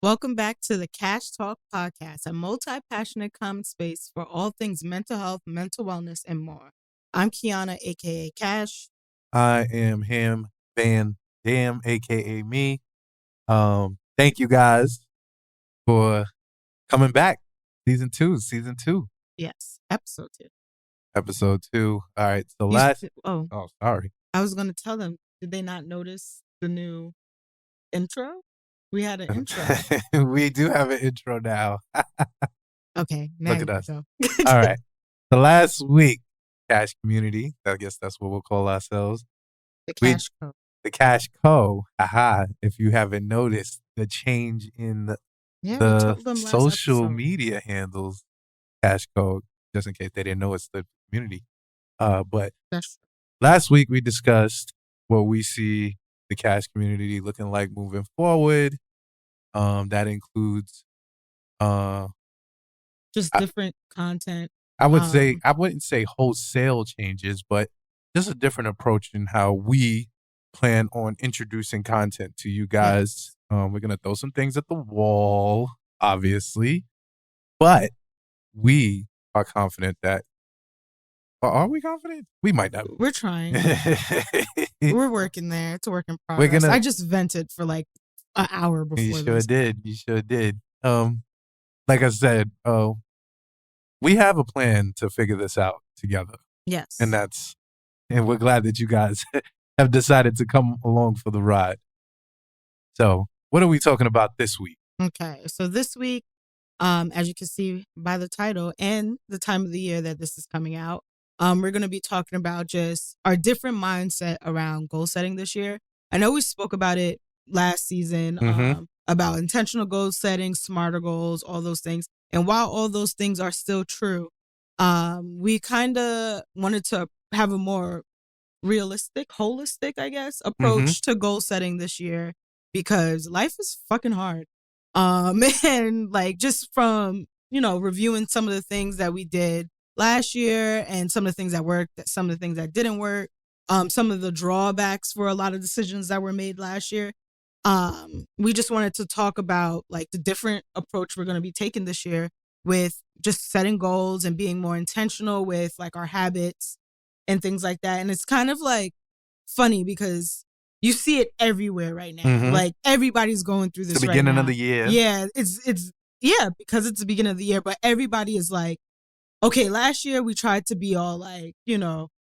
Welcome back to the Cash Talk Podcast, a multi-passionate common space for all things mental health, mental wellness, and more. I'm Kiana, aka Cash. I am Ham Van Dam, aka me. Thank you guys for coming back. Season two. Yes, episode 2. Episode 2. All right. So sorry. I was going to tell them, did they not notice the new intro? We had an intro. We do have an intro now. Okay. Look at us. All right. The last week, Cash Community, I guess that's what we'll call ourselves. The Cash Co. The Cash Co. If you haven't noticed the change in the social media handles, Cash Co. Just in case they didn't know, it's the community. But last week we discussed what we see the Cash community looking like moving forward. That includes just different content. I wouldn't say wholesale changes, but just a different approach in how we plan on introducing content to you guys. Yes. We're gonna throw some things at the wall, obviously, but we are confident that. Are we confident? We might not. We're trying. We're working there. It's a work in progress. I just vented for like an hour before. You sure did. Like I said, we have a plan to figure this out together. Yes. And we're glad that you guys have decided to come along for the ride. So, what are we talking about this week? Okay. So this week, as you can see by the title and the time of the year that this is coming out, we're going to be talking about just our different mindset around goal setting this year. I know we spoke about it last season, about intentional goal setting, smarter goals, all those things. And while all those things are still true, we kind of wanted to have a more realistic, holistic, I guess, approach to goal setting this year because life is fucking hard. And like just from, reviewing some of the things that we did last year and some of the things that worked, some of the things that didn't work, some of the drawbacks for a lot of decisions that were made last year. We just wanted to talk about like the different approach we're going to be taking this year with just setting goals and being more intentional with like our habits and things like that. And it's kind of like funny because you see it everywhere right now. Like everybody's going through this right now. The beginning of the year. Yeah, it's because it's the beginning of the year, but everybody is like, okay, last year we tried to be all like,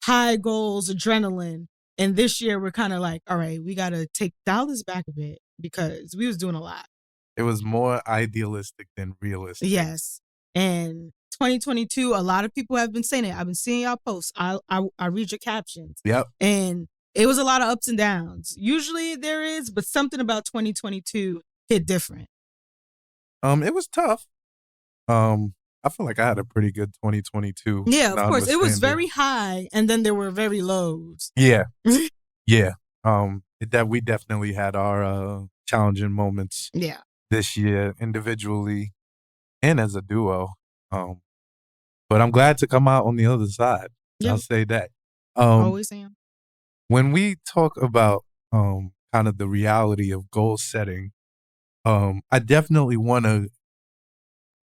high goals, adrenaline. And this year we're kind of like, all right, we got to dial this back a bit because we was doing a lot. It was more idealistic than realistic. Yes. And 2022, a lot of people have been saying it. I've been seeing y'all posts. I read your captions. Yep. And it was a lot of ups and downs. Usually there is, but something about 2022 hit different. It was tough. I feel like I had a pretty good 2022. Yeah, of course. It was very high, and then there were very lows. Yeah. Yeah. We definitely had our challenging moments. Yeah. This year, individually and as a duo. But I'm glad to come out on the other side. Yep. I'll say that. Always am. When we talk about kind of the reality of goal setting, I definitely want to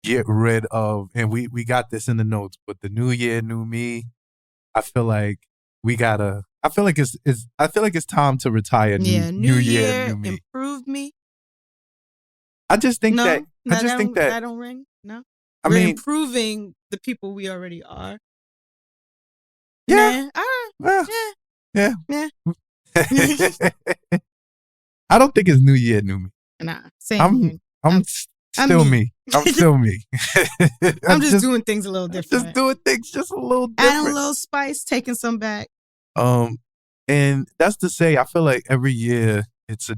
get rid of, and we got this in the notes, but the new year, new me. I feel like it's time to retire. New year, new me. Improved me. I just think that don't ring. No, we're improving the people we already are. Yeah. Yeah. I don't think it's new year, new me. Nah, same. I'm still me. I'm still me. I'm just doing things a little different. Just doing things just a little different. Adding a little spice, taking some back. And that's to say, I feel like every year it's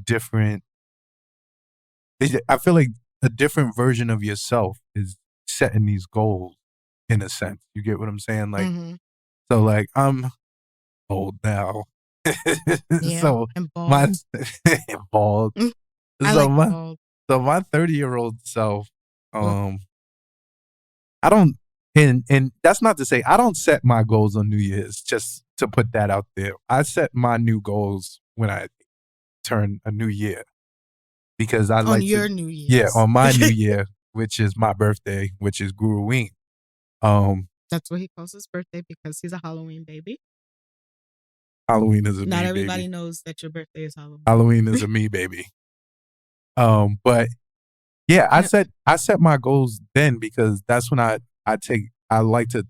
I feel like a different version of yourself is setting these goals in a sense. You get what I'm saying? Like, so like I'm old now. Yeah, so and bald. Bald. Bald. So my 30-year-old self, I don't, and that's not to say I don't set my goals on New Year's, just to put that out there. I set my new goals when I turn a new year. because I like your New Year's. Yeah, on my New Year, which is my birthday, which is Guruween. That's what he calls his birthday because he's a Halloween baby. Halloween is a Not me everybody baby. knows that your birthday is Halloween. Halloween is a me baby. But yeah, I set my goals then because that's when I like to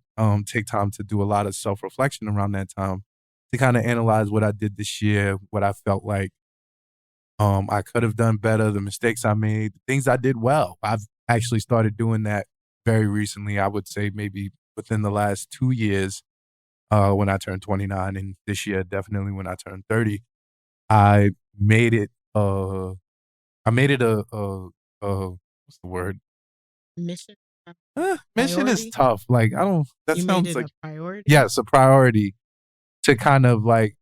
take time to do a lot of self-reflection around that time to kind of analyze what I did this year, what I felt like I could have done better, the mistakes I made, the things I did well. I've actually started doing that very recently. I would say maybe within the last 2 years, when I turned 29, and this year definitely when I turned 30, I made it. I made it a what's the word? Mission. Mission is tough. Like I don't. That you sounds made it like a priority. Yes, a priority to kind of like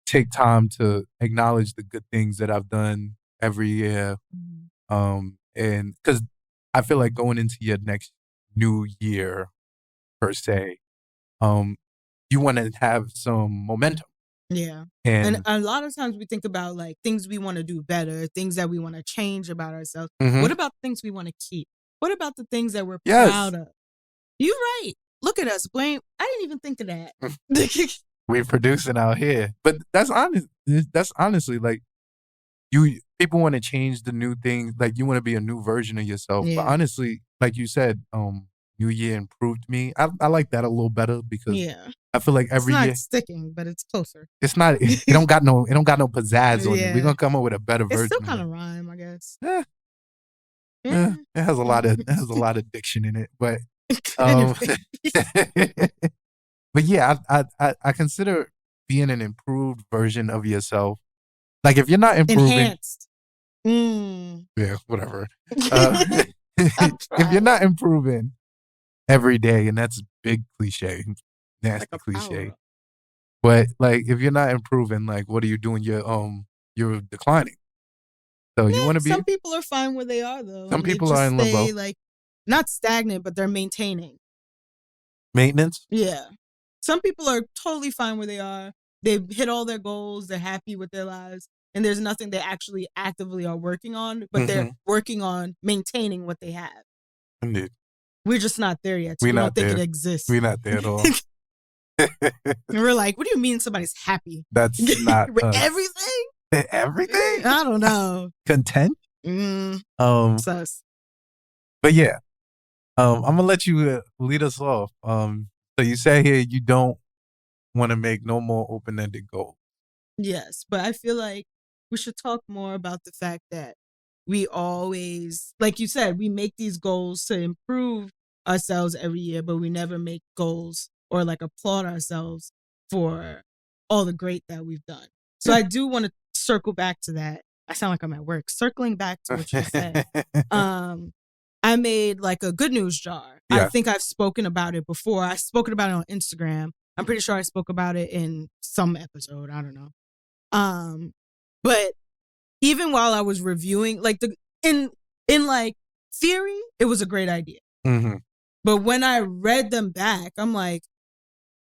take time to acknowledge the good things that I've done every year. And because I feel like going into your next new year per se, you want to have some momentum. Yeah. And a lot of times we think about like things we want to do better, things that we want to change about ourselves. What about things we want to keep? What about the things that we're proud of? You're right. Look at us. Blame. I didn't even think of that. We're producing out here. But that's honest. That's honestly like people want to change the new things. Like you want to be a new version of yourself. Yeah. But honestly, like you said, New Year improved me. I like that a little better because I feel like every year it's not sticking, but it's closer. It's not. It don't got no pizzazz on it. We're gonna come up with a better version. It's still kind of rhyme, I guess. It has a lot of diction in it, but but yeah, I consider being an improved version of yourself. Like if you're not improving, enhanced. Yeah, whatever. If you're not improving every day, and that's a big cliche, nasty like cliche. But like, if you're not improving, like, what are you doing? You're declining. So you want to be. Some people are fine where they are, though. Some people are in limbo, like not stagnant, but they're maintaining. Maintenance. Yeah, some people are totally fine where they are. They've hit all their goals. They're happy with their lives, and there's nothing they actually actively are working on. But they're working on maintaining what they have. Indeed. We're just not there yet. So we don't think it exists. We're not there at all. And we're like, what do you mean somebody's happy? That's not with everything. Everything? I don't know. Content? Sus. But yeah, I'm gonna let you lead us off. So you say here you don't want to make no more open-ended goals. Yes, but I feel like we should talk more about the fact that we always, like you said, we make these goals to improve ourselves every year, but we never make goals or like applaud ourselves for all the great that we've done. So I do want to circle back to that. I sound like I'm at work. Circling back to what you said. I made like a good news jar. Yeah. I think I've spoken about it before. I've spoken about it on Instagram. I'm pretty sure I spoke about it in some episode. I don't know. But even while I was reviewing, like in like theory, it was a great idea. But when I read them back, I'm like,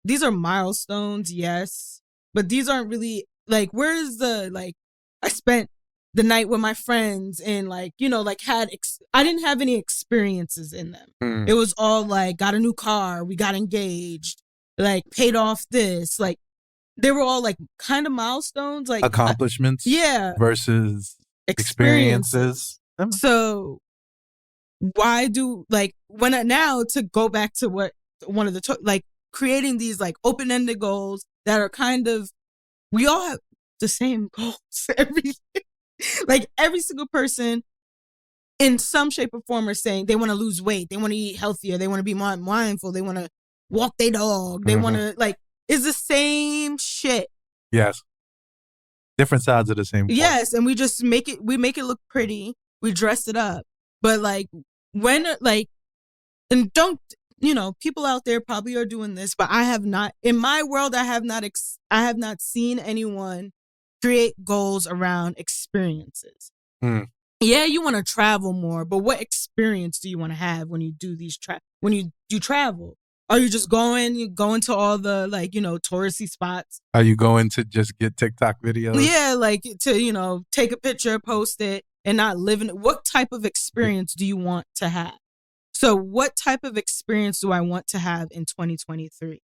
these are milestones, yes, but these aren't really like, where's the, like, I spent the night with my friends and like, you know, like I didn't have any experiences in them. It was all like, got a new car, we got engaged, like paid off this, like they were all like kind of milestones, like accomplishments, versus experiences. So why do like now to go back to what one of the like creating these like open-ended goals that are kind of, we all have the same goals every year. Like every single person in some shape or form are saying they want to lose weight, they want to eat healthier, they want to be more mindful, they want to walk their dog, they want to like, it's the same shit. Yes. Different sides of the same coin. Yes, and we just make it look pretty, we dress it up. But like when like, and don't, you know, people out there probably are doing this, but I have not, in my world, I have not seen anyone create goals around experiences. Yeah, you want to travel more, but what experience do you want to have when you do these when you travel? Are you just going to all the like, you know, touristy spots? Are you going to just get TikTok videos? Yeah, like to, you know, take a picture, post it, and not living. What type of experience do you want to have? So what type of experience do I want to have in 2023?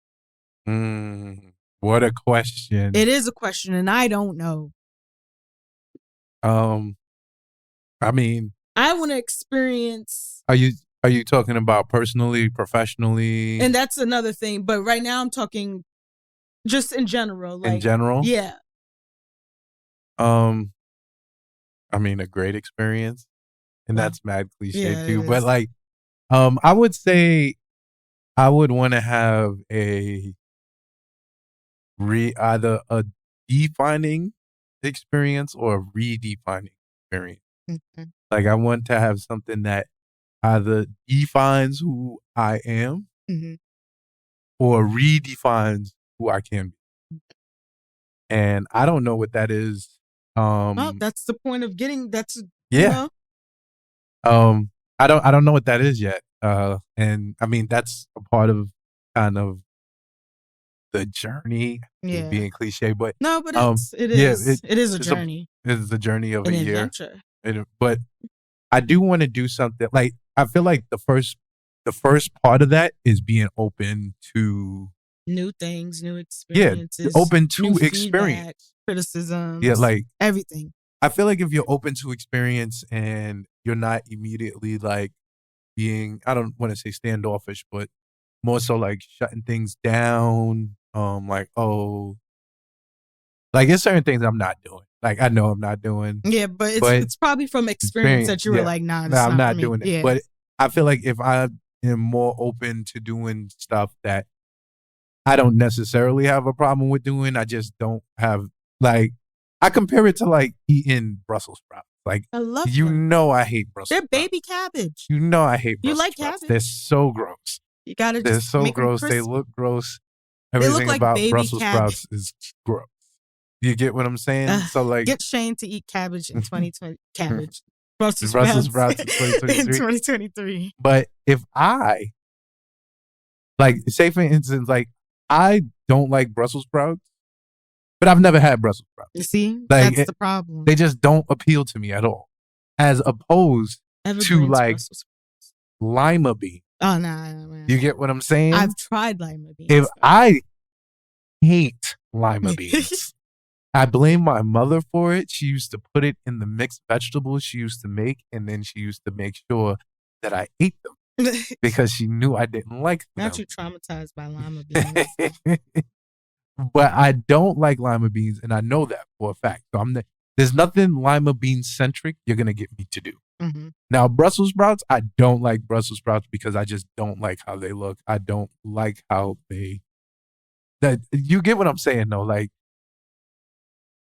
What a question. It is a question, and I don't know. I mean, I want to experience. Are you talking about personally, professionally? And that's another thing. But right now I'm talking just in general. Like, in general? Yeah. I mean, a great experience. And that's mad cliche too. But is. like, I would say I would want to have either a defining experience or a redefining experience. Okay. Like I want to have something that either defines who I am or redefines who I can be. And I don't know what that is. Well, that's the point of getting. That's yeah. You know? I don't know what that is yet. And I mean that's a part of kind of the journey. Yeah. Being cliche, but no, but it is a journey. It is a journey of an a year. Adventure. But I do want to do something like I feel like the first part of that is being open to new things, new experiences. Yeah, open to experience, criticism. Yeah, like everything. I feel like if you're open to experience and you're not immediately like being, I don't want to say standoffish, but more so like shutting things down. Like, oh, like there's certain things I'm not doing. Like I know I'm not doing. Yeah, but it's probably from experience that you were like, nah, I'm not doing it. Yeah. But I feel like if I am more open to doing stuff that I don't necessarily have a problem with doing, I just don't have like I compare it to like eating Brussels sprouts. Like I love them. I hate Brussels sprouts. They're baby cabbage. I hate Brussels You like sprouts. cabbage? They're so gross. You gotta They're just so make gross. Them they look gross. They Everything look like about baby Brussels cabbage. sprouts is gross. You get what I'm saying? So like get Shane to eat cabbage in 2020. Cabbage. Brussels sprouts in 2023. In 2023. But if I like say for instance, like I don't like Brussels sprouts, but I've never had Brussels sprouts. You see? Like, that's the problem. They just don't appeal to me at all. As opposed to like lima bean. Oh, no. You get what I'm saying? I've tried lima beans. If I hate lima beans. I blame my mother for it. She used to put it in the mixed vegetables she used to make, and then she used to make sure that I ate them because she knew I didn't like them. Not you traumatized by lima beans. But I don't like lima beans, and I know that for a fact. So there's nothing lima bean centric you're gonna get me to do. Now, Brussels sprouts, I don't like Brussels sprouts because I just don't like how they look. I don't like how you get what I'm saying though. Like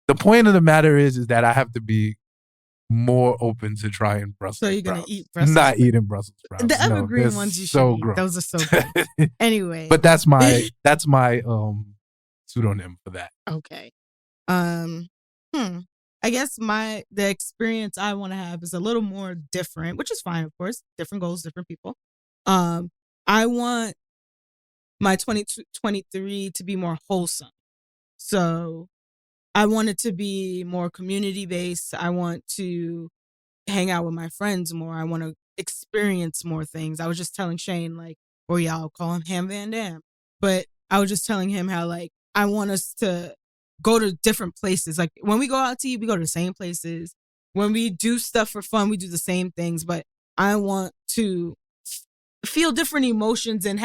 the point of the matter is that I have to be more open to trying Brussels sprouts. So you're gonna eat Brussels sprouts? Not eating Brussels sprouts. The evergreen ones you should eat. Those are so good. Anyway, but that's my pseudonym for that. Okay. I guess the experience I want to have is a little more different, which is fine, of course. Different goals, different people. I want my 2023 to be more wholesome. So I want it to be more community based. I want to hang out with my friends more. I want to experience more things. I was just telling Shane, like, or y'all call him Ham Van Dam, but I was just telling him how, like, I want us to go to different places. Like, when we go out to eat, we go to the same places. When we do stuff for fun, we do the same things. But I want to feel different emotions and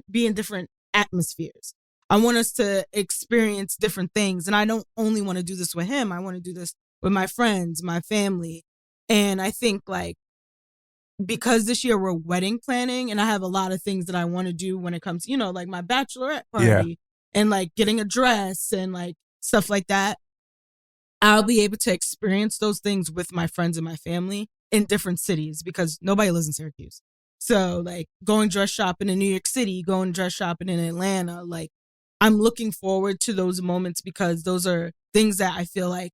be in different atmospheres. I want us to experience different things. And I don't only want to do this with him. I want to do this with my friends, my family. And I think, like, because this year we're wedding planning and I have a lot of things that I want to do when it comes, like my bachelorette party and like getting a dress and like stuff like that. I'll be able to experience those things with my friends and my family in different cities because nobody lives in Syracuse. So like going dress shopping in New York City, going dress shopping in Atlanta, like I'm looking forward to those moments because those are things that I feel like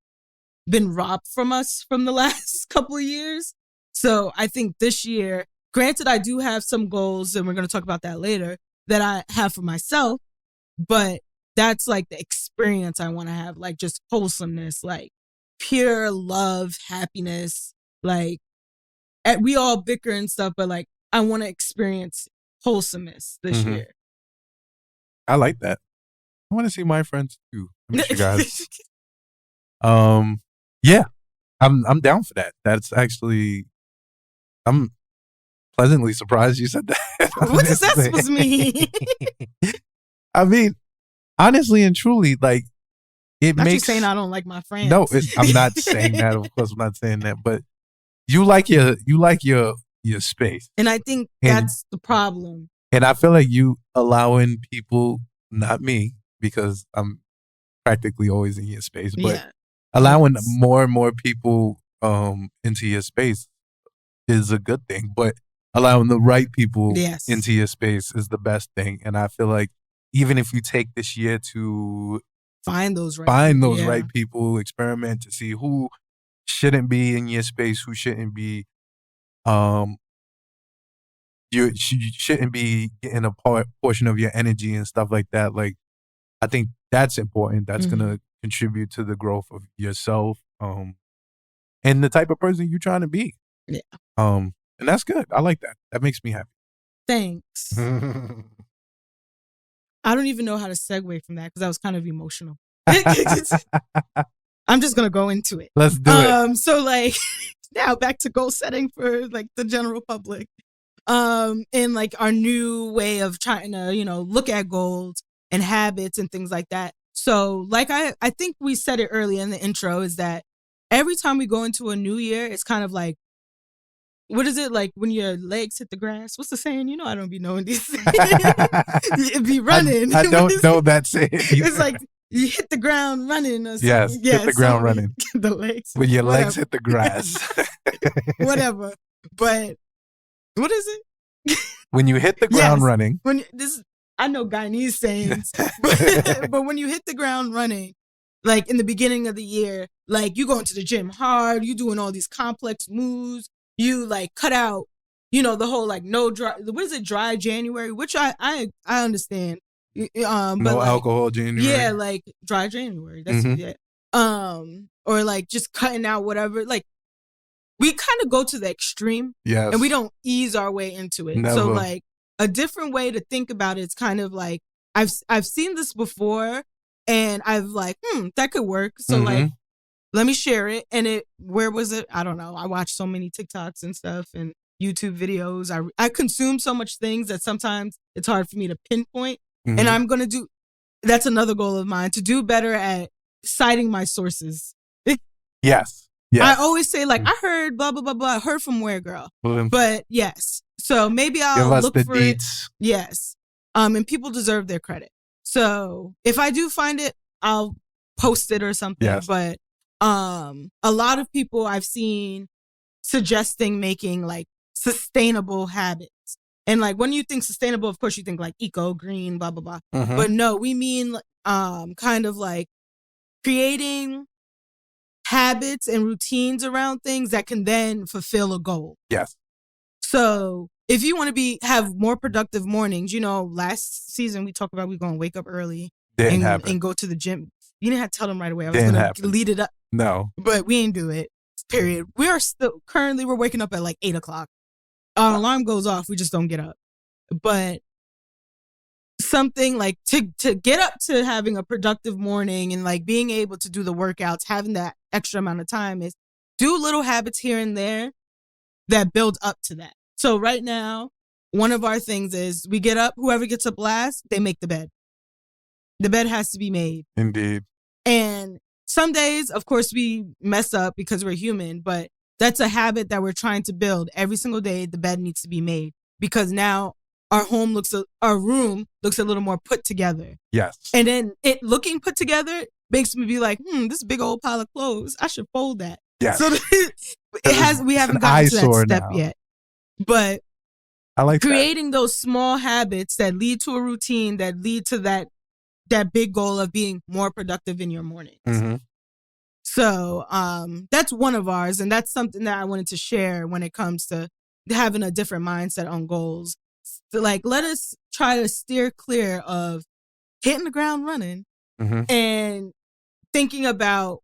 been robbed from us from the last couple of years. So I think this year, granted, I do have some goals and we're going to talk about that later that I have for myself, but that's like the experience I want to have, like just wholesomeness, like pure love, happiness, Like, we all bicker and stuff, but like, I want to experience wholesomeness this year. I like that. I want to see my friends too. I miss you guys. Yeah, I'm down for that. That's actually, I'm pleasantly surprised you said that. What is that supposed to mean? I mean, honestly and truly, like, it not makes you saying I don't like my friends. No, I'm not saying that. Of course, I'm not saying that. But you like your space, and I think that's the problem. And I feel like you allowing people, not me, because I'm practically always in your space, but allowing more and more people into your space is a good thing. But allowing the right people into your space is the best thing. And I feel like even if you take this year to find those right people, experiment to see who shouldn't be in your space, who shouldn't be, you shouldn't be getting a portion of your energy and stuff like that. Like, I think that's important. That's gonna contribute to the growth of yourself, and the type of person you're trying to be. Yeah. And that's good. I like that. That makes me happy. Thanks. I don't even know how to segue from that because I was kind of emotional. I'm just gonna go into it. Let's do it. So like now back to goal setting for like the general public. And like our new way of trying to, look at goals and habits and things like that. So like I think we said it earlier in the intro is that every time we go into a new year, it's kind of like, what is it like when your legs hit the grass? What's the saying? I don't be knowing these things. It'd be running. I don't know that saying. It's like you hit the ground running or something. Yes, hit the ground running. The legs. When your legs hit the grass. Whatever. But what is it? When you hit the ground running. I know Guyanese sayings, but when you hit the ground running, like in the beginning of the year, like you going to the gym hard, you doing all these complex moves, you like cut out, the whole like no dry, what is it, dry January, which I understand. But no like, alcohol January. Yeah, like dry January. That's or like just cutting out whatever. Like we kind of go to the extreme, and we don't ease our way into it. Never. So like a different way to think about it is kind of like I've seen this before, and I've like that could work. So like let me share it. And where was it? I don't know. I watch so many TikToks and stuff and YouTube videos. I consume so much things that sometimes it's hard for me to pinpoint. And I'm going to do, that's another goal of mine, to do better at citing my sources. Yes. I always say like, I heard blah, blah, blah, blah. I heard from where, girl? But yes. So maybe I'll look for it. Yes. And people deserve their credit. So if I do find it, I'll post it or something. Yes. But a lot of people I've seen suggesting making like sustainable habits. And like when you think sustainable, of course you think like eco, green, blah, blah, blah. But no, we mean kind of like creating habits and routines around things that can then fulfill a goal. Yes. So if you want to have more productive mornings, last season we talked about we're going to wake up early and go to the gym. You didn't have to tell them right away. I was going to lead it up. No. But we ain't do it. Period. We are still we're waking up at like 8:00. Our alarm goes off. We just don't get up. But something like to get up to having a productive morning and like being able to do the workouts, having that extra amount of time is do little habits here and there that build up to that. So right now, one of our things is we get up, whoever gets up last, they make the bed. The bed has to be made. Indeed. And some days, of course, we mess up because we're human, but that's a habit that we're trying to build. Every single day, the bed needs to be made because now our room looks a little more put together. Yes. And then it looking put together makes me be like, this big old pile of clothes, I should fold that. Yes. So we haven't gotten to that step yet. But I like creating those small habits that lead to a routine, that lead to that big goal of being more productive in your mornings. So that's one of ours. And that's something that I wanted to share when it comes to having a different mindset on goals. So like, let us try to steer clear of hitting the ground running and thinking about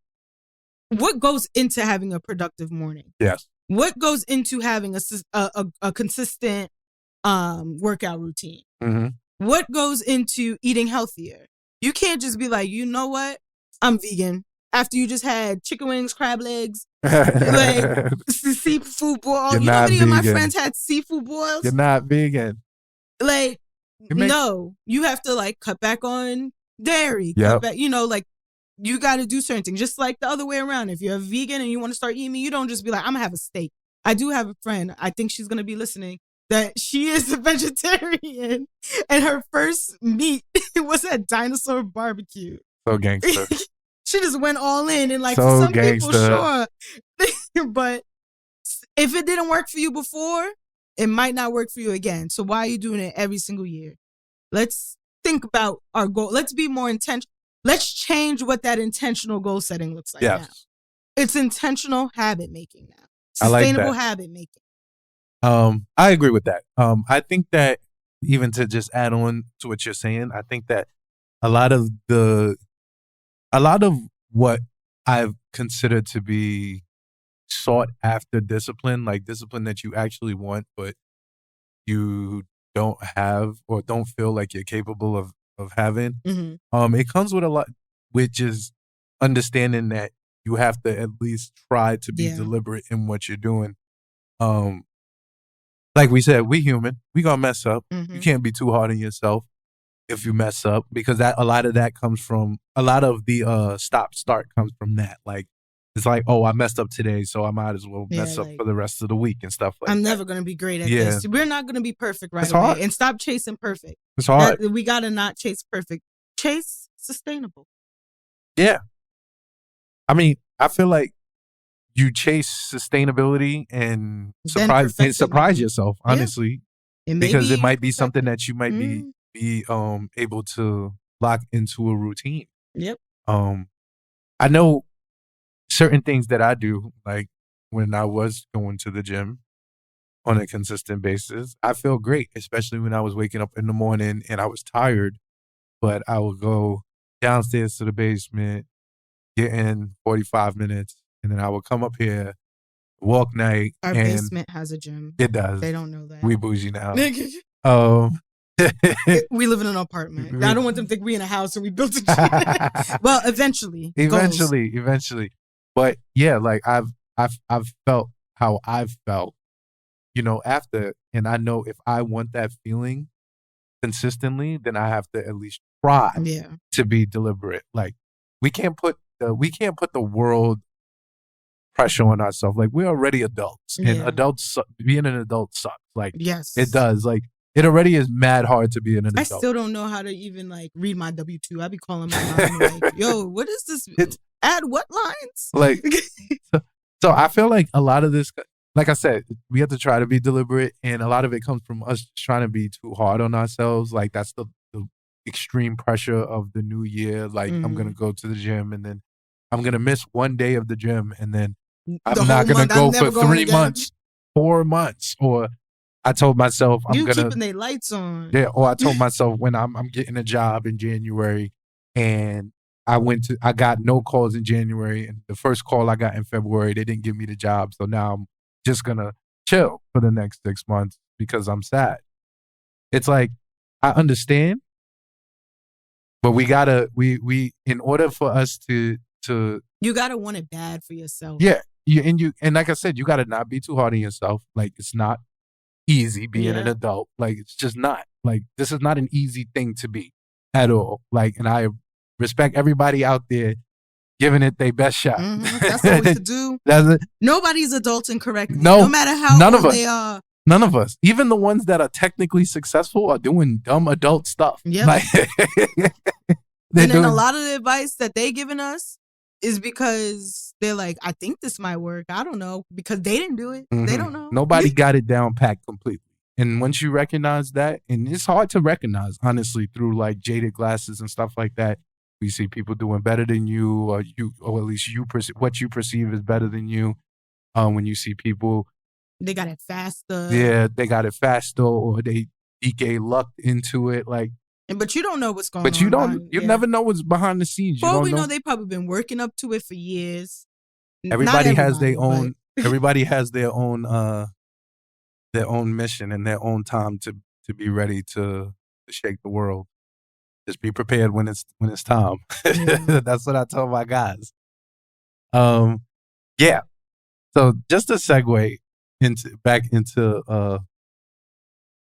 what goes into having a productive morning. Yes. What goes into having a consistent workout routine? Mm-hmm. What goes into eating healthier? You can't just be like, you know what? I'm vegan. After you just had chicken wings, crab legs, like seafood boil. You're you know how many vegan. of my friends had seafood boils? You're not vegan. Like, no, you have to like cut back on dairy. Yep. Cut back, like you got to do certain things. Just like the other way around. If you're a vegan and you want to start eating meat, you don't just be like, I'm going to have a steak. I do have a friend, I think she's going to be listening, that she is a vegetarian and her first meat was at Dinosaur Barbecue. So gangster. She just went all in and like so for some gangster. people, sure. But if it didn't work for you before, it might not work for you again. So why are you doing it every single year? Let's think about our goal. Let's be more intentional. Let's change what that intentional goal setting looks like now. It's intentional habit making now. Sustainable habit making. I agree with that. I think that even to just add on to what you're saying, I think that a lot of what I've considered to be sought after discipline, like discipline that you actually want, but you don't have or don't feel like you're capable of having. Mm-hmm. It comes with a lot, which is understanding that you have to at least try to be deliberate in what you're doing. Like we said, we human. We gonna mess up. Mm-hmm. You can't be too hard on yourself if you mess up, because a lot of the stop-start comes from that. Like, it's like, oh, I messed up today, so I might as well mess up for the rest of the week and stuff like that. I'm never going to be great at this. We're not going to be perfect right away. Hard. And stop chasing perfect. It's hard. We got to not chase perfect. Chase sustainable. Yeah. I mean, I feel like you chase sustainability and surprise yourself, honestly. Because it might be something that you might be able to lock into a routine. Yep. I know certain things that I do, like when I was going to the gym on a consistent basis, I feel great, especially when I was waking up in the morning and I was tired, but I would go downstairs to the basement, get in 45 minutes, and then I would come up here, walk night. Our basement has a gym. It does. They don't know that. We bougie now. We live in an apartment. I don't want them to think we in a house and we built a gym. Well, eventually. But yeah, like I've felt how I've felt, after, and I know if I want that feeling consistently, then I have to at least try to be deliberate. Like we can't put the world pressure on ourselves. Like we're already adults, and adults, being an adult sucks. Like it does. Like it already is mad hard to be an adult. I still don't know how to even like read my W-2. I be calling my mom like, yo, what is this? Add what lines? Like, so I feel like a lot of this, like I said, we have to try to be deliberate, and a lot of it comes from us trying to be too hard on ourselves. Like that's the extreme pressure of the new year. Like I'm going to go to the gym, and then I'm going to miss one day of the gym, and then I'm not going to go for 3 months, 4 months. Or I told myself keeping their lights on. Yeah. Or I told myself when I'm getting a job in January, and I got no calls in January, and the first call I got in February, they didn't give me the job. So now I'm just going to chill for the next 6 months because I'm sad. It's like, I understand, but we in order for us to you gotta want it bad for yourself. Yeah. And like I said, you gotta not be too hard on yourself. Like it's not easy being an adult. Like it's just not. Like this is not an easy thing to be at all. Like, and I respect everybody out there giving it their best shot. Mm-hmm. That's what we should do. Nobody's adulting correctly. No matter how old they are. None of us. Even the ones that are technically successful are doing dumb adult stuff. Yeah. Like, and then a lot of the advice that they giving us is because they're like, I think this might work. I don't know. Because they didn't do it. Mm-hmm. They don't know. Nobody got it down packed completely. And once you recognize that, and it's hard to recognize, honestly, through like jaded glasses and stuff like that. We see people doing better than you, or at least what you perceive as better than you. When you see people, they got it faster. Yeah, they got it faster, or they DK lucked into it. Like, but you don't know what's going on. But you never know what's behind the scenes. Well, we know they've probably been working up to it for years. Everybody has their own Everybody has their own mission and their own time to be ready to shake the world. Just be prepared when it's time. Yeah. That's what I tell my guys. Yeah. So just to segue back into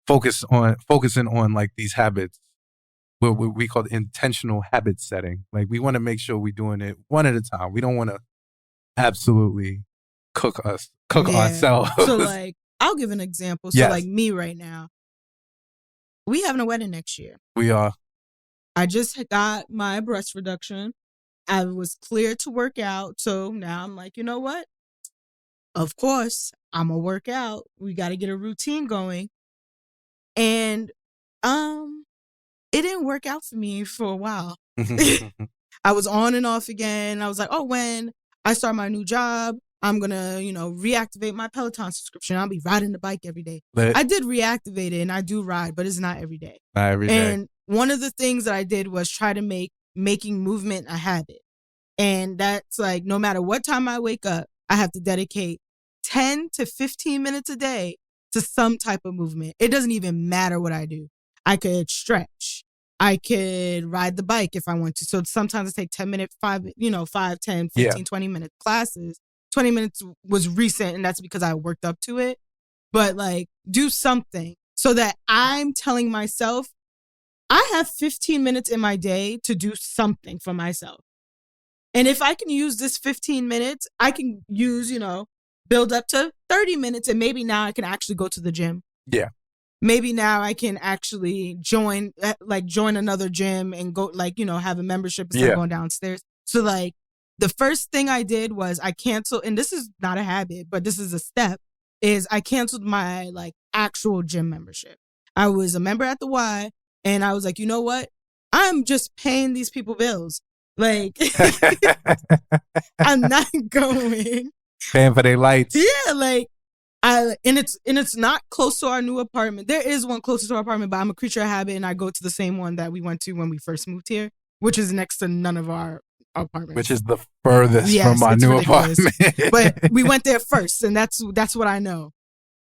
focusing on like these habits, what we call intentional habit setting. Like we want to make sure we're doing it one at a time. We don't want to absolutely cook ourselves. So like, I'll give an example. So like me right now, we having a wedding next year. We are. I just got my breast reduction. I was cleared to work out. So now I'm like, you know what? Of course, I'm going to work out. We got to get a routine going. And it didn't work out for me for a while. I was on and off again. I was like, oh, when I start my new job, I'm going to, reactivate my Peloton subscription. I'll be riding the bike every day. I did reactivate it and I do ride, but it's not every day. Not every day. And one of the things that I did was try to make making movement a habit. And that's like, no matter what time I wake up, I have to dedicate 10 to 15 minutes a day to some type of movement. It doesn't even matter what I do. I could stretch. I could ride the bike if I want to. So sometimes I take 10 minutes, 5, 10, 15, 20 minute classes. 20 minutes was recent and that's because I worked up to it. But like, do something so that I'm telling myself, I have 15 minutes in my day to do something for myself. And if I can use this 15 minutes, I can use, build up to 30 minutes. And maybe now I can actually go to the gym. Yeah. Maybe now I can actually join another gym and go have a membership instead of going downstairs. So like the first thing I did was I canceled, and this is not a habit, but this is a step, is I canceled my like actual gym membership. I was a member at the Y. And I was like, you know what? I'm just paying these people bills. Like, I'm not going. Paying for their lights. Yeah, like, and it's not close to our new apartment. There is one closer to our apartment, but I'm a creature of habit, and I go to the same one that we went to when we first moved here, which is next to none of our apartments. Which is the furthest from our new apartment. But we went there first, and that's what I know.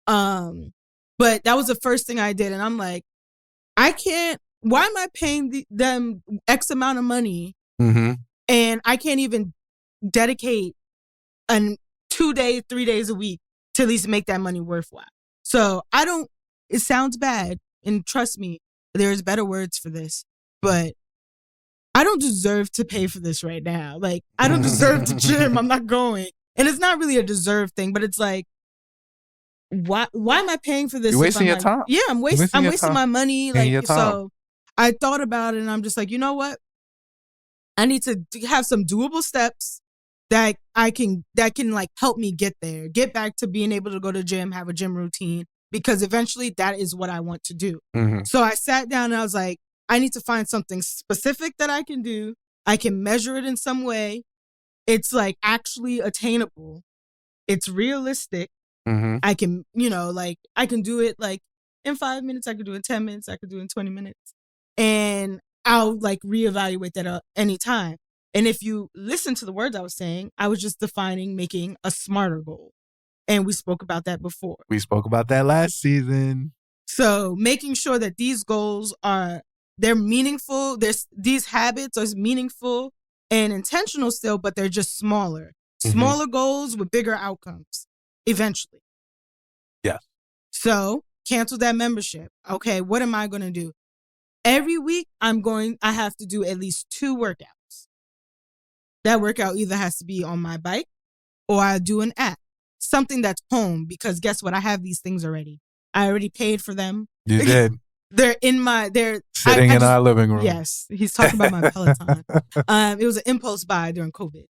But that was the first thing I did, and I'm like, why am I paying them X amount of money and I can't even dedicate 2 days, 3 days a week to at least make that money worthwhile? So it sounds bad, and trust me, there's better words for this, but I don't deserve to pay for this right now. Like, I don't deserve the gym. I'm not going. And it's not really a deserve thing, but it's like, why am I paying for this? You're wasting your time. Yeah, I'm wasting my money. Like, so I thought about it and I'm just like, you know what? I need to have some doable steps that can like help me get there, get back to being able to go to the gym, have a gym routine, because eventually that is what I want to do. So I sat down and I was like, I need to find something specific that I can do. I can measure it in some way. It's like actually attainable. It's realistic. I can, I can do it like in 5 minutes. I could do it in 10 minutes. I could do it in 20 minutes. And I'll like reevaluate that at any time. And if you listen to the words I was saying, I was just defining making a smarter goal. And we spoke about that before. We spoke about that last season. So making sure that these goals they're meaningful. These habits are meaningful and intentional still, but they're just smaller. Smaller goals with bigger outcomes. Eventually. Yeah. So cancel that membership. Okay, what am I going to do? Every week I have to do at least 2 workouts. That workout either has to be on my bike or I do an app. Something that's home, because guess what? I have these things already. I already paid for them. You did. They're sitting in our living room. Yes. He's talking about my Peloton. It was an impulse buy during COVID.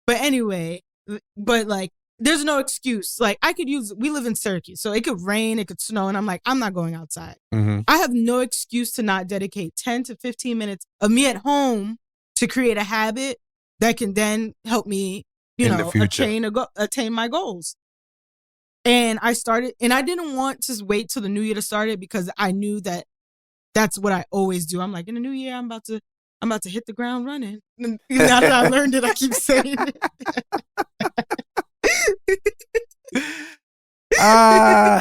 But anyway, like, there's no excuse. Like, we live in Syracuse, so it could rain, it could snow, and I'm like, I'm not going outside. I have no excuse to not dedicate 10 to 15 minutes of me at home to create a habit that can then help me, attain my goals. And I started, and I didn't want to wait till the new year to start it because I knew that that's what I always do. I'm like, in the new year, I'm about to hit the ground running. Now that I learned it, I keep saying it. It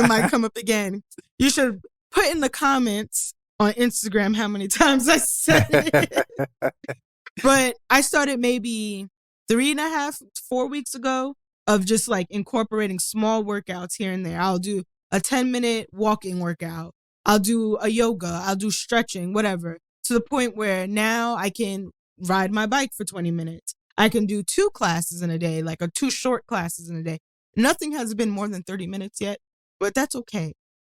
might come up again. You should put in the comments on Instagram how many times I said it. But I started maybe 3.5, 4 weeks ago of just like incorporating small workouts here and there. I'll do a 10-minute walking workout. I'll do a yoga. I'll do stretching, whatever. To the point where now I can ride my bike for 20 minutes. I can do 2 classes in a day, like 2 short classes in a day. Nothing has been more than 30 minutes yet, but that's okay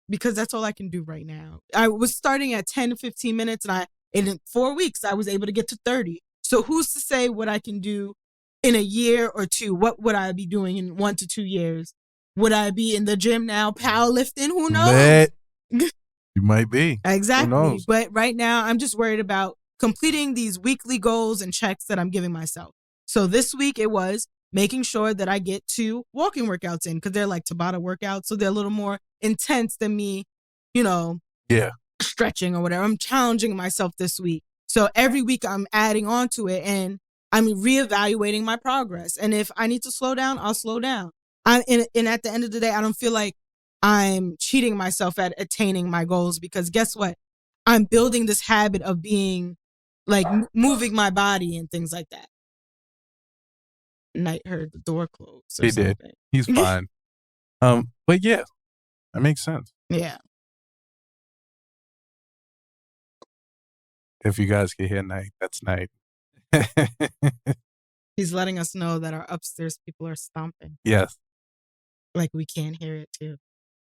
because that's all I can do right now. I was starting at 10 to 15 minutes and in 4 weeks, I was able to get to 30. So who's to say what I can do in a year or 2? What would I be doing in 1 to 2 years? Would I be in the gym now powerlifting? Who knows? You might be. Exactly. But right now, I'm just worried about completing these weekly goals and checks that I'm giving myself. So this week it was making sure that I get 2 walking workouts in because they're like Tabata workouts. So they're a little more intense than me, stretching or whatever. I'm challenging myself this week. So every week I'm adding on to it and I'm reevaluating my progress. And if I need to slow down, I'll slow down. And at the end of the day, I don't feel like I'm cheating myself at attaining my goals because guess what? I'm building this habit of being like moving my body and things like that. Knight heard the door close. He did. He's fine. But yeah, that makes sense. Yeah. If you guys can hear Knight, that's Knight. He's letting us know that our upstairs people are stomping. Yes. Like we can't hear it too.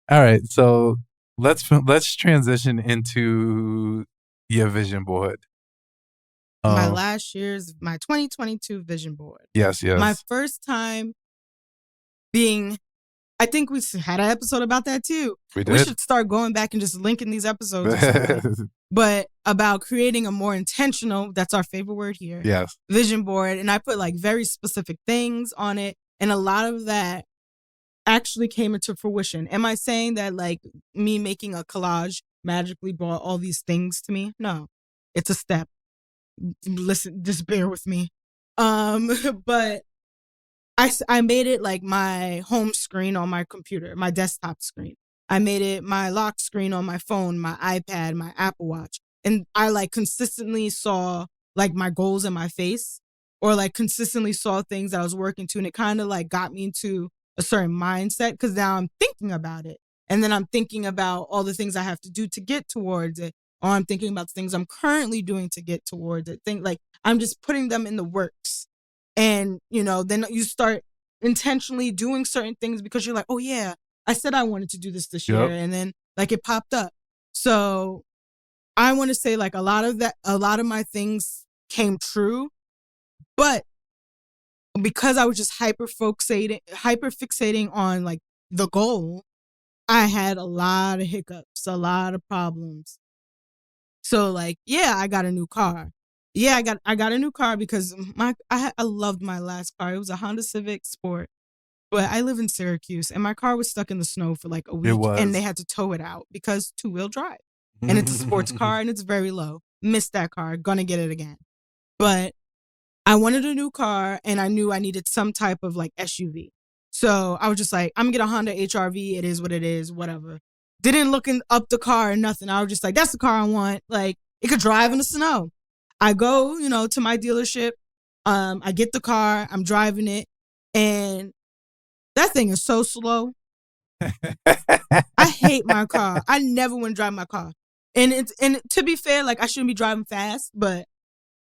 All right, so let's transition into your vision board. My 2022 vision board. Yes. My first time being, I think we had an episode about that too. We did. We should start going back and just linking these episodes or something. But about creating a more intentional, that's our favorite word here. Yes. Vision board. And I put like very specific things on it. And a lot of that actually came into fruition. Am I saying that like me making a collage magically brought all these things to me? No, it's a step. Listen, just bear with me. But I made it like my home screen on my computer, my desktop screen. I made it my lock screen on my phone, my iPad, my Apple Watch. And I like consistently saw like my goals in my face or like consistently saw things I was working to. And it kind of like got me into a certain mindset because now I'm thinking about it. And then I'm thinking about all the things I have to do to get towards it. Or I'm thinking about the things I'm currently doing to get towards it. Like I'm just putting them in the works. And, then you start intentionally doing certain things because you're like, oh yeah, I said I wanted to do this year. And then like it popped up. So I want to say like a lot of my things came true, but because I was just hyper fixating on like the goal, I had a lot of hiccups, a lot of problems. So like, yeah, I got a new car. Yeah, I got a new car because I loved my last car. It was a Honda Civic Sport, but I live in Syracuse and my car was stuck in the snow for like a week and they had to tow it out because 2-wheel drive and it's a sports car and it's very low. Missed that car, gonna get it again. But I wanted a new car and I knew I needed some type of like SUV. So I was just like, I'm gonna get a Honda HRV. It is what it is, whatever. Didn't look up the car or nothing. I was just like, that's the car I want. Like it could drive in the snow. I go, to my dealership. I get the car. I'm driving it. And that thing is so slow. I hate my car. I never want to drive my car. And to be fair, like I shouldn't be driving fast, but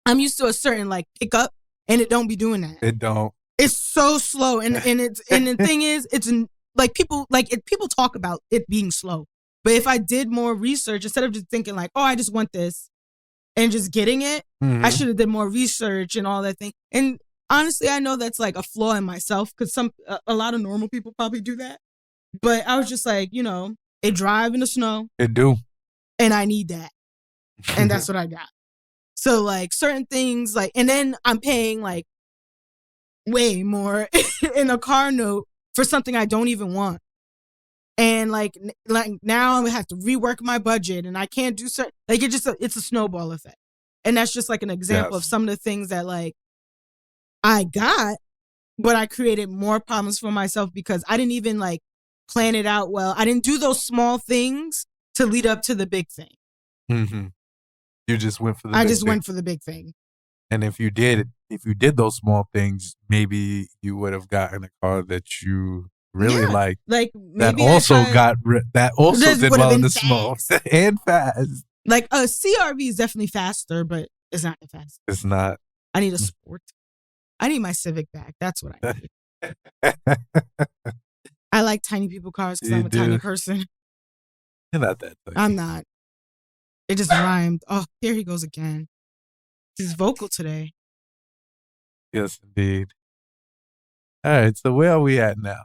I'm used to a certain like pickup and it don't be doing that. It don't. It's so slow. And the thing is, it's like people talk about it being slow. But if I did more research, instead of just thinking like, oh, I just want this and just getting it, I should have did more research and all that thing. And honestly, I know that's like a flaw in myself because a lot of normal people probably do that. But I was just like, it drive in the snow. It do. And I need that. And that's what I got. So like certain things like, and then I'm paying like way more in a car note for something I don't even want. And like now I have to rework my budget and I can't do certain, like it's a snowball effect. And that's just like an example of some of the things that like I got, but I created more problems for myself because I didn't even like plan it out well. I didn't do those small things to lead up to the big thing. Mm-hmm. You just went for the I big just thing. went for the big thing. And if you did those small things, maybe you would have gotten a car that you really liked. Like maybe that also did well in the small and fast. Like a CRV is definitely faster, but it's not the fastest. It's not. I need a Sport. I need my Civic back. That's what I need. I like tiny people cars because I'm a tiny person. You're not that tiny. I'm not. It just rhymed. Oh, here he goes again. He's vocal today. Yes, indeed. All right, so where are we at now?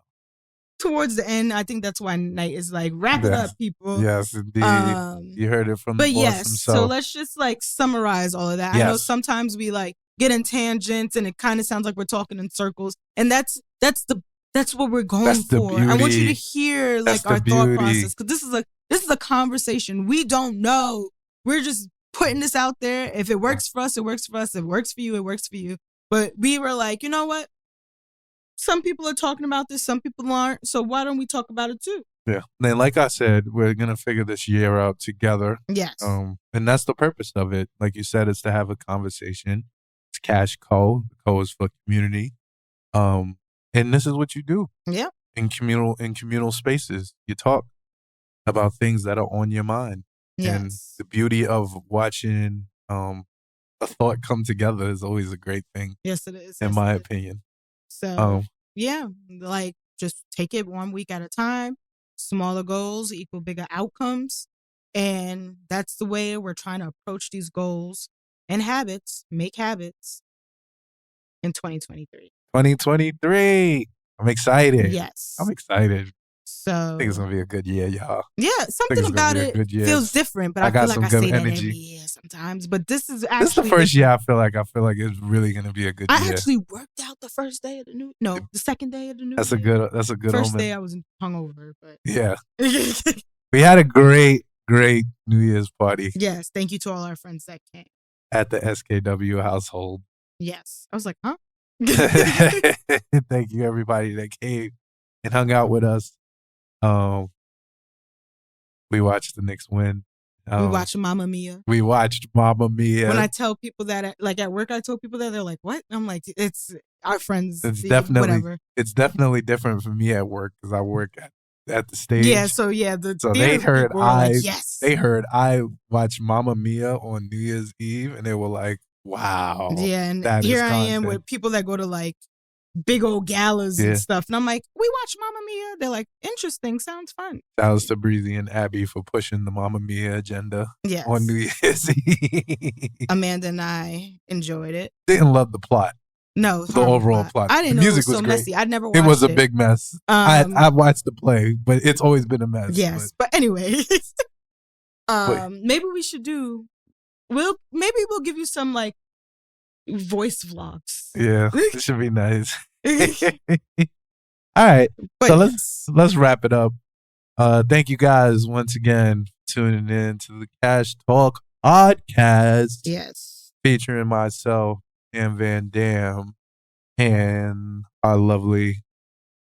Towards the end, I think that's why Knight is like, wrap it up, people. Yes, indeed. You heard it from the boss himself. So let's just like summarize all of that. Yes. I know sometimes we like get in tangents and it kind of sounds like we're talking in circles, and that's what we're going for. I want you to hear like our thought process, because this is a conversation. We don't know. We're just putting this out there. If it works for us, it works for us. If it works for you, it works for you. But we were like, you know what? Some people are talking about this, some people aren't. So why don't we talk about it too? Yeah. And like I said, we're going to figure this year out together. Yes. And that's the purpose of it. Like you said, it's to have a conversation. It's KASH Co. The Co is for community. And this is what you do. Yeah. In communal spaces. You talk about things that are on your mind. Yes. And the beauty of watching a thought come together is always a great thing. Yes, it is. In my opinion. So, yeah, like just take it 1 week at a time. Smaller goals equal bigger outcomes. And that's the way we're trying to approach these goals and habits, make habits in 2023. 2023. I'm excited. Yes. I'm excited. So I think it's going to be a good year, y'all. Yeah, something about it feels different, but I feel like I say that every year sometimes. But this is actually... This is the first year I feel like it's really going to be a good year. I actually worked out the first day of the new... No, the second day of the new year. That's a good First omen. day I was hungover, but... Yeah. We had a great New Year's party. Yes, thank you to all our friends that came. At the SKW household. Yes. I was like, huh? Thank you, everybody that came and hung out with us. We watched the Knicks win. We watched Mamma Mia. When I tell people that, like at work, I told people that, they're like, "What?" I'm like, "It's our friends." It's definitely different for me at work because I work at the stage. Yeah, so they heard yes. They heard I watched Mamma Mia on New Year's Eve, and they were like, "Wow!" Yeah, and here I am with people that go to like big old galas and stuff. And I'm like, we watch Mamma Mia. They're like, interesting. Sounds fun. Shouts to Breezy and Abby for pushing the Mamma Mia agenda on New Year's Eve. Amanda and I enjoyed it. Didn't love the plot. No. The overall plot. I didn't know it was so messy. I'd never watched it. It was a big mess. I watched the play, but it's always been a mess. Yes. But anyway, maybe we should we'll give you some like voice vlogs. Yeah, it should be nice. All right, so let's wrap it up. Thank you guys once again for tuning in to the KASH Talk podcast. Yes, featuring myself and Van Dam and our lovely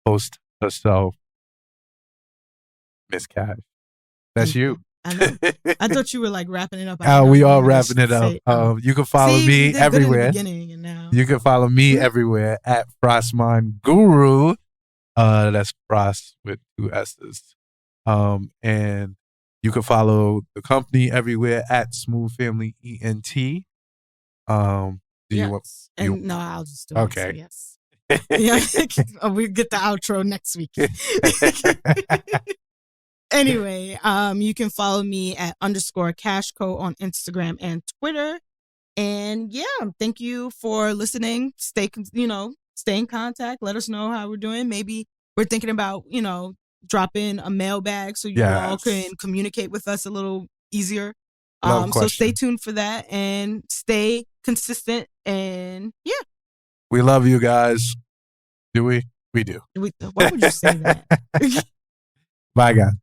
host herself, Miss KASH. That's you. I know. I thought you were like wrapping it up. We are wrapping it up. You can follow me everywhere. You can follow me everywhere at Frostmind Guru. That's Frost with 2 S's. And you can follow the company everywhere at Smooth Family ENT. Do you want? No, I'll just do it. Okay. So yes. We'll get the outro next week. Anyway, you can follow me at _KASH Co on Instagram and Twitter. And yeah, thank you for listening. Stay in contact. Let us know how we're doing. Maybe we're thinking about, dropping a mailbag so you all can communicate with us a little easier. So stay tuned for that and stay consistent. And yeah. We love you guys. Do we? We do. Why would you say that? Bye, guys.